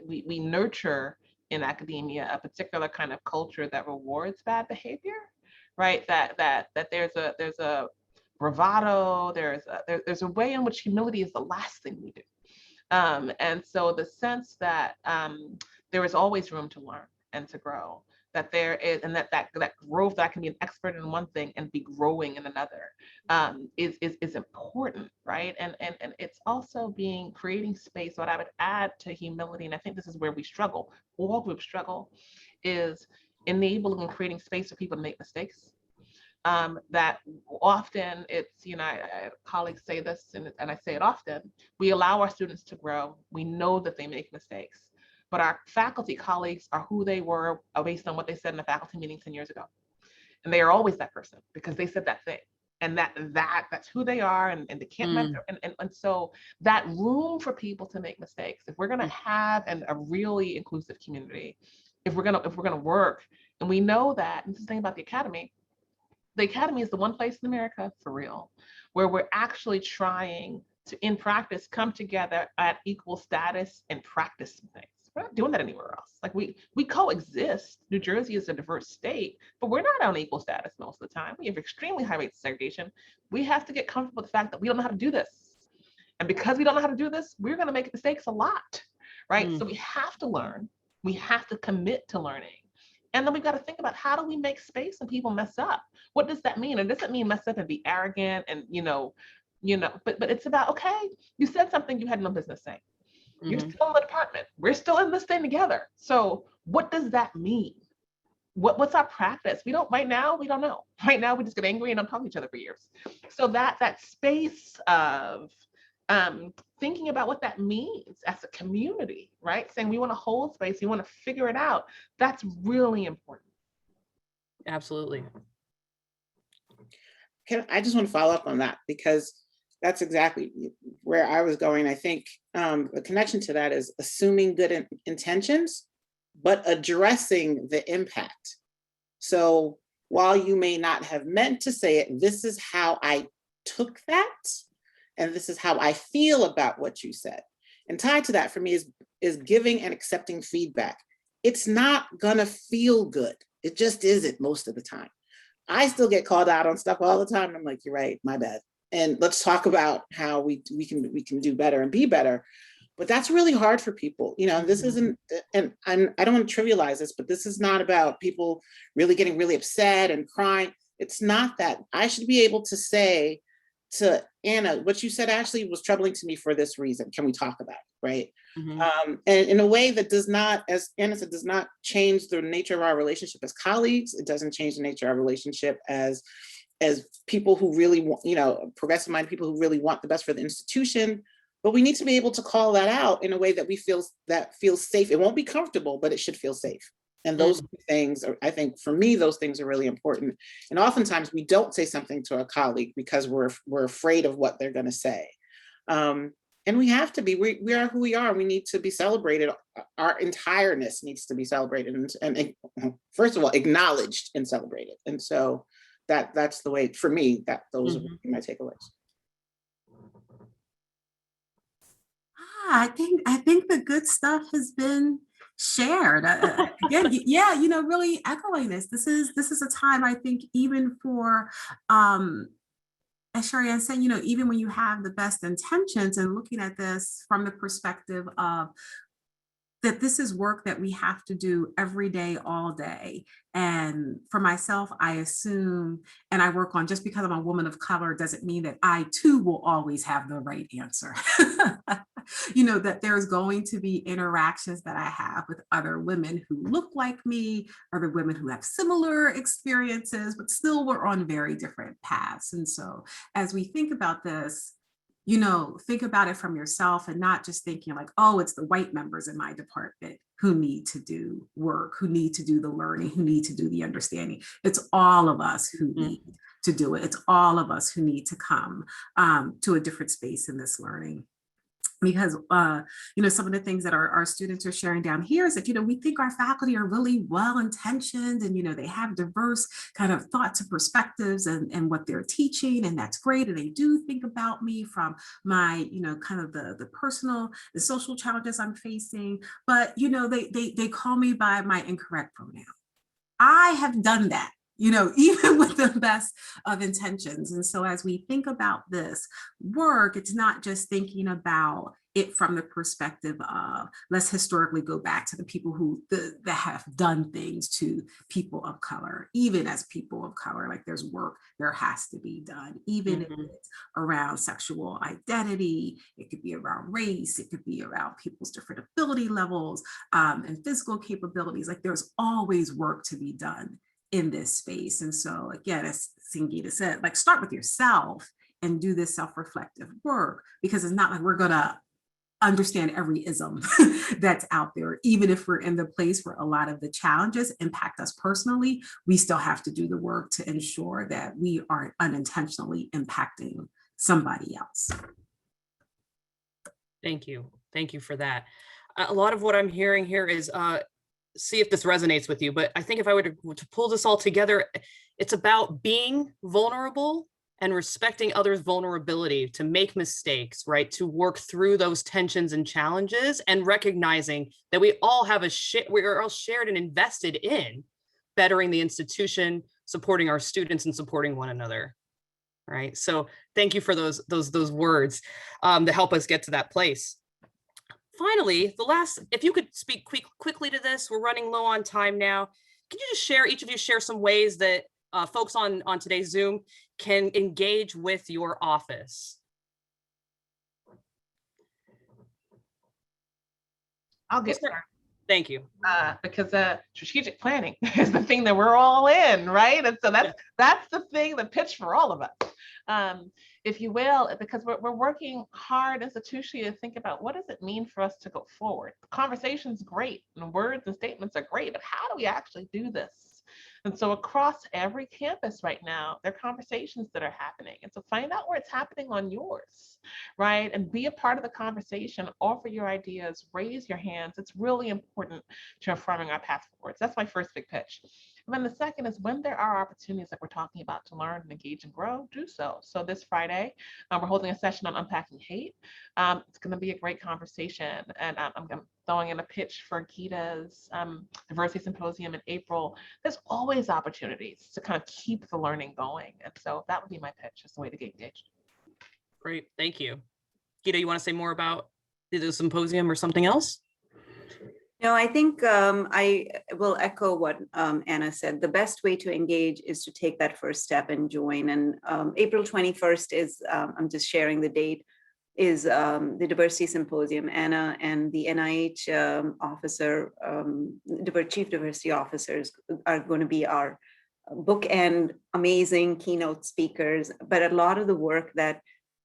We nurture in academia a particular kind of culture that rewards bad behavior, right? That there's a bravado. There's a way in which humility is the last thing we do. And so the sense that there is always room to learn and to grow, that there is, and that growth, that I can be an expert in one thing and be growing in another, is important, right? And it's also creating space. What I would add to humility, and I think this is where we struggle, all groups struggle, is enabling and creating space for people to make mistakes. That often it's, colleagues say this, and I say it often, we allow our students to grow. We know that they make mistakes, but our faculty colleagues are who they were based on what they said in the faculty meeting 10 years ago. And they are always that person because they said that thing. And that's who they are, and they can't mentor. And so that room for people to make mistakes, if we're gonna have a really inclusive community, if we're gonna work, and we know that, and this is the thing about the academy is the one place in America, for real, where we're actually trying to, in practice, come together at equal status and practice some things. We're not doing that anywhere else. Like we coexist. New Jersey is a diverse state, but we're not on equal status most of the time. We have extremely high rates of segregation. We have to get comfortable with the fact that we don't know how to do this. And because we don't know how to do this, we're gonna make mistakes a lot, right? So we have to learn. We have to commit to learning. And then we've got to think about, how do we make space when people mess up? What does that mean? It doesn't mean mess up and be arrogant and, but it's about, okay, you said something you had no business saying. You're still in the department. We're still in this thing together. So what does that mean? What's our practice? Right now, we don't know. Right now, we just get angry and don't talk to each other for years. So that space of thinking about what that means as a community, right? Saying we want to hold space, we want to figure it out. That's really important. Absolutely. I just want to follow up on that, because that's exactly where I was going. I think the connection to that is assuming good intentions, but addressing the impact. So while you may not have meant to say it, this is how I took that, and this is how I feel about what you said. And tied to that for me is giving and accepting feedback. It's not gonna feel good. It just isn't most of the time. I still get called out on stuff all the time. I'm like, you're right, my bad. And let's talk about how we can do better and be better. But that's really hard for people. This isn't, and I don't want to trivialize this, but this is not about people really getting really upset and crying. It's not that. I should be able to say to Anna, what you said actually was troubling to me for this reason. Can we talk about it, right? And in a way that does not, as Anna said, does not change the nature of our relationship as colleagues. It doesn't change the nature of our relationship as people who really want, progressive-minded people who really want the best for the institution. But we need to be able to call that out in a way that feels safe. It won't be comfortable, but it should feel safe. And those things are, I think, for me, those things are really important. And oftentimes we don't say something to a colleague because we're afraid of what they're going to say. And we have to be. We are who we are. We need to be celebrated. Our entireness needs to be celebrated, and first of all, acknowledged and celebrated. And so that's the way, for me, that those are my takeaways. I think the good stuff has been shared. Again, yeah, really echoing this. This is a time, I think, even for as Sherri-Ann said, even when you have the best intentions, and looking at this from the perspective of that this is work that we have to do every day, all day. And for myself, I assume, and I work on, just because I'm a woman of color doesn't mean that I too will always have the right answer. That there's going to be interactions that I have with other women who look like me, other women who have similar experiences, but still we're on very different paths. And so as we think about this, think about it from yourself, and not just thinking like, oh, it's the white members in my department who need to do work, who need to do the learning, who need to do the understanding. It's all of us who need to do it. It's all of us who need to come to a different space in this learning. Because, some of the things that our students are sharing down here is that, we think our faculty are really well-intentioned, and, they have diverse kind of thoughts and perspectives and what they're teaching, and that's great. And they do think about me from my, kind of the personal, the social challenges I'm facing, but, they call me by my incorrect pronoun. I have done that. even with the best of intentions. And so as we think about this work, it's not just thinking about it from the perspective of, let's historically go back to the people that have done things to people of color. Even as people of color, like there's work there has to be done, even if it's around sexual identity, it could be around race, it could be around people's different ability levels and physical capabilities. Like there's always work to be done in this space. And so again, as Sangeeta said, like start with yourself and do this self-reflective work, because it's not like we're gonna understand every ism that's out there. Even if we're in the place where a lot of the challenges impact us personally, we still have to do the work to ensure that we aren't unintentionally impacting somebody else. Thank you. Thank you for that. A lot of what I'm hearing here is, see if this resonates with you, but I think if I were to pull this all together, it's about being vulnerable and respecting others' vulnerability to make mistakes, right? To work through those tensions and challenges, and recognizing that we all have we're all shared and invested in bettering the institution, supporting our students, and supporting one another, right? So thank you for those words that help us get to that place. Finally, if you could speak quickly to this, we're running low on time now. Can you just each of you share some ways that folks on today's Zoom can engage with your office? I'll get started. Thank you. Because strategic planning is the thing that we're all in, right? And so that's the thing, the pitch for all of us, if you will, because we're working hard institutionally to think about what does it mean for us to go forward. The conversation's great and words and statements are great, but how do we actually do this? And so across every campus right now, there are conversations that are happening. And so find out where it's happening on yours, right? And be a part of the conversation, offer your ideas, raise your hands. It's really important to informing our path forward. So that's my first big pitch. And then the second is when there are opportunities that we're talking about to learn and engage and grow, do so. So this Friday, we're holding a session on unpacking hate. It's going to be a great conversation. And I'm throwing in a pitch for Geeta's diversity symposium in April. There's always opportunities to kind of keep the learning going. And so that would be my pitch as a way to get engaged. Great, thank you. Geeta, you want to say more about the symposium or something else? No, I think I will echo what Anna said. The best way to engage is to take that first step and join. And April 21st is, I'm just sharing the date, is the Diversity Symposium. Anna and the NIH officer, Chief Diversity Officers are going to be our bookend amazing keynote speakers. But a lot of the work that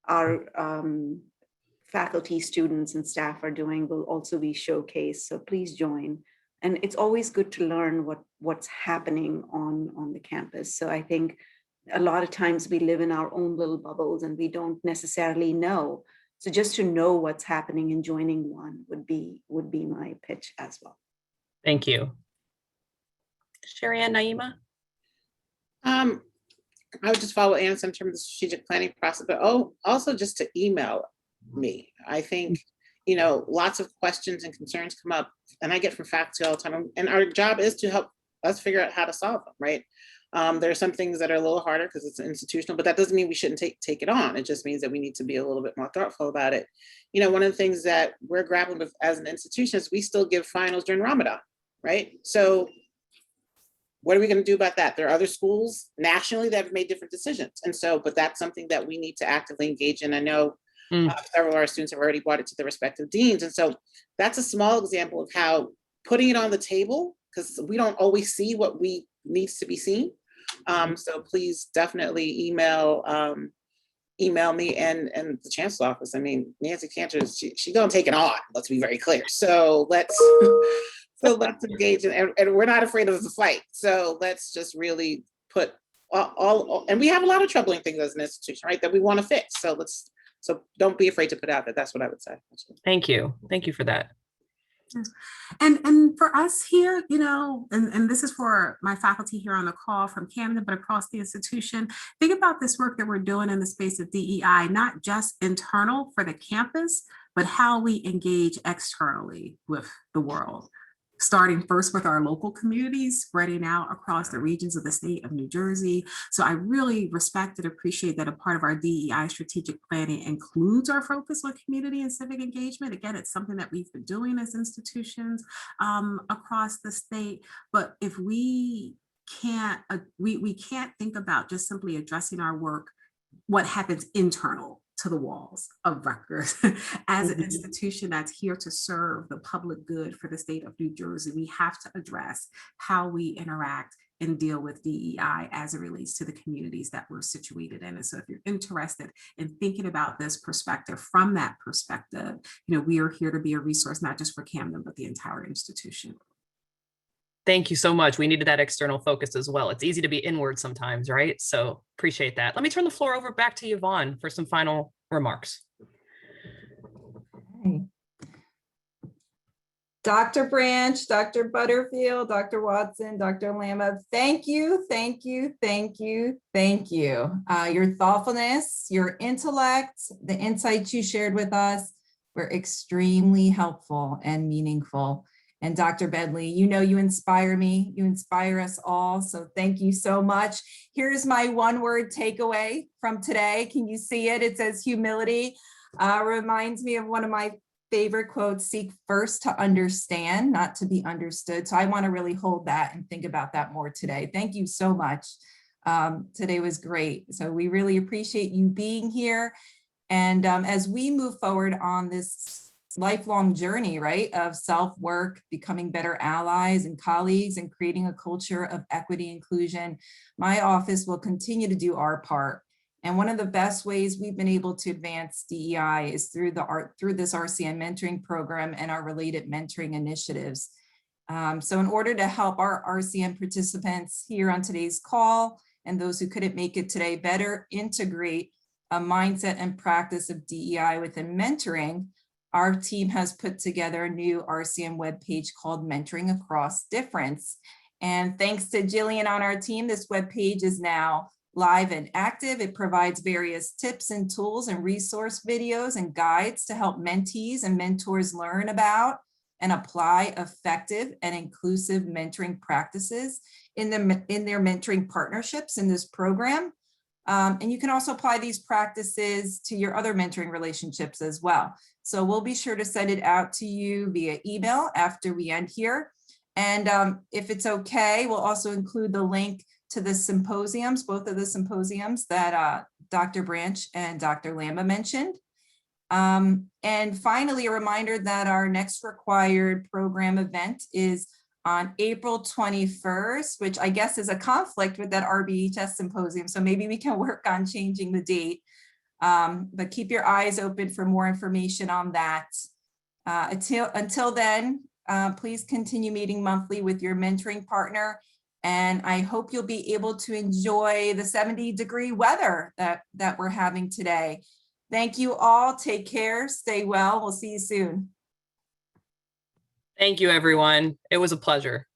our faculty, students, and staff are doing will also be showcased. So please join. And it's always good to learn what's happening on the campus. So I think a lot of times we live in our own little bubbles and we don't necessarily know. So just to know what's happening and joining one would be my pitch as well. Thank you. Sherri-Ann, Nyeema? I would just follow Anna in terms of the strategic planning process, but also just to email me. I think, lots of questions and concerns come up, and I get from faculty all the time, and our job is to help us figure out how to solve them, right? There are some things that are a little harder because it's institutional, but that doesn't mean we shouldn't take it on. It just means that we need to be a little bit more thoughtful about it. One of the things that we're grappling with as an institution is we still give finals during Ramadan, right? So what are we going to do about that? There are other schools nationally that have made different decisions. And so, but that's something that we need to actively engage in. I know several of our students have already brought it to their respective deans. And so that's a small example of how putting it on the table, because we don't always see what needs to be seen. So please definitely email me and the Chancellor office. I mean, Nancy Cantor, she gonna take it on, let's be very clear. So let's engage and we're not afraid of the fight. So let's just really put all and we have a lot of troubling things as an institution, right, that we want to fix. So don't be afraid to put out that. That's what I would say. Thank you. Thank you for that. And for us here, and this is for my faculty here on the call from Camden, but across the institution, think about this work that we're doing in the space of DEI, not just internal for the campus, but how we engage externally with the world. starting first with our local communities, spreading out across the regions of the state of New Jersey. So I really respect and appreciate that a part of our DEI strategic planning includes our focus on community and civic engagement. Again, it's something that we've been doing as institutions across the state. But if we can't, we can't think about just simply addressing our work, what happens internal to the walls of Rutgers. As an institution that's here to serve the public good for the state of New Jersey, we have to address how we interact and deal with DEI as it relates to the communities that we're situated in. And so if you're interested in thinking about this perspective from that perspective, we are here to be a resource, not just for Camden, but the entire institution. Thank you so much. We needed that external focus as well. It's easy to be inward sometimes, right? So appreciate that. Let me turn the floor over back to Yvonne for some final remarks. Okay. Dr. Branch, Dr. Butterfield, Dr. Watson, Dr. Lamba, thank you, thank you, thank you, thank you. Your thoughtfulness, your intellect, the insights you shared with us were extremely helpful and meaningful. And Dr. Bedley, you inspire me, you inspire us all. So thank you so much. Here's my one word takeaway from today. Can you see it? It says humility. Reminds me of one of my favorite quotes, seek first to understand, not to be understood. So I want to really hold that and think about that more today. Thank you so much. Today was great. So we really appreciate you being here. And as we move forward on this lifelong journey, right, of self-work, becoming better allies and colleagues, and creating a culture of equity inclusion, my office will continue to do our part. And one of the best ways we've been able to advance DEI is through this RCN mentoring program and our related mentoring initiatives. So in order to help our RCN participants here on today's call and those who couldn't make it today better integrate a mindset and practice of DEI within mentoring, our team has put together a new RCN webpage called Mentoring Across Difference. And thanks to Jillian on our team, this webpage is now live and active. It provides various tips and tools and resource videos and guides to help mentees and mentors learn about and apply effective and inclusive mentoring practices in their mentoring partnerships in this program. And you can also apply these practices to your other mentoring relationships as well. So we'll be sure to send it out to you via email after we end here. And if it's okay, we'll also include the link to the symposiums, both of the symposiums that Dr. Branch and Dr. Lamba mentioned. And finally, a reminder that our next required program event is on April 21st, which I guess is a conflict with that RBHS symposium. So maybe we can work on changing the date. But keep your eyes open for more information on that. Until then, please continue meeting monthly with your mentoring partner. And I hope you'll be able to enjoy the 70-degree weather that we're having today. Thank you all. Take care. Stay well. We'll see you soon. Thank you, everyone. It was a pleasure.